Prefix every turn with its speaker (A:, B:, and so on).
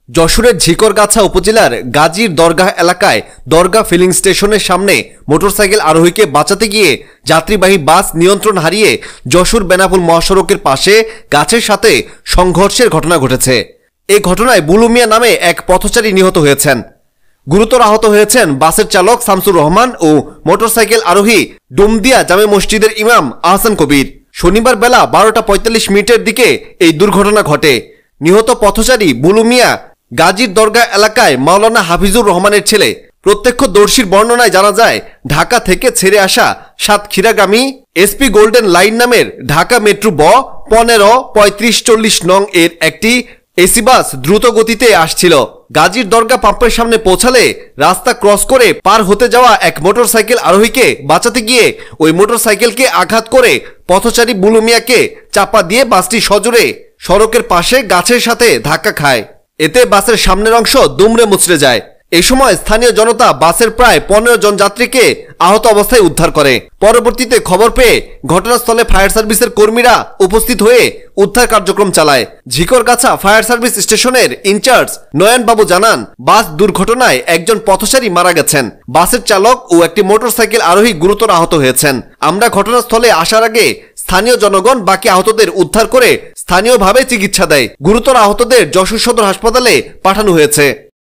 A: যশোরের ঝিকরগাছা উপজেলার গাজীর দরগাহ এলাকায় দরগাহ ফিলিং স্টেশনের সামনে মোটরসাইকেল আরোহীকে বাঁচাতে গিয়ে যাত্রীবাহী বাস নিয়ন্ত্রণ হারিয়ে যশোর বেনাপোল মহাসড়কের পাশে গাছের সাথে সংঘর্ষের ঘটনা ঘটেছে। এই ঘটনায় বুলু মিয়া নামে এক পথচারী নিহত হয়েছেন। গুরুতর আহত হয়েছেন বাসের চালক শামসুর রহমান ও মোটরসাইকেল আরোহী ডুমদিয়া জামে মসজিদের ইমাম আহসান কবির। শনিবার বেলা 12:45 দিকে এই দুর্ঘটনা ঘটে। নিহত পথচারী বুলু মিয়া গাজীর দরগাহ এলাকায় মাওলানা হাফিজুর রহমানের ছেলে। প্রত্যক্ষদর্শীর বর্ণনায় জানা যায়, ঢাকা থেকে ছেড়ে আসা সাতক্ষীরাগামী এসপি গোল্ডেন লাইন নামের ঢাকা মেট্রো ব 15-35-40 নং এর একটি এসি বাস দ্রুত গতিতে আসছিল। গাজীর দরগা পাম্পের সামনে পৌঁছালে রাস্তা ক্রস করে পার হতে যাওয়া এক মোটরসাইকেল আরোহীকে বাঁচাতে গিয়ে ওই মোটরসাইকেলকে আঘাত করে পথচারী বুলু মিয়াকে চাপা দিয়ে বাসটি সজোরে সড়কের পাশে গাছের সাথে ধাক্কা খায়। এতে বাসের সামনের অংশ দুমড়ে মুচড়ে যায়। এই সময় স্থানীয় জনতা বাসের প্রায় 15 জন যাত্রীকে আহত অবস্থায় উদ্ধার করে। পরবর্তীতে খবর পেয়ে ঘটনাস্থলে ফায়ার সার্ভিসের কর্মীরা উপস্থিত হয়ে উদ্ধার কার্যক্রম চালায়। ঝিকরগাছা ফায়ার সার্ভিস স্টেশনের ইনচার্জ নয়নবাবু জানান, বাস দুর্ঘটনায় একজন পথচারী মারা গেছেন। বাসের চালক ও একটি মোটরসাইকেল আরোহী গুরুতর আহত হয়েছেন। আমরা ঘটনাস্থলে আসার আগে স্থানীয় জনগণ বাকি আহতদের উদ্ধার করে স্থানীয়ভাবে চিকিৎসা দেয়। গুরুতর আহতদের যশোর সদর হাসপাতালে পাঠানো হয়েছে।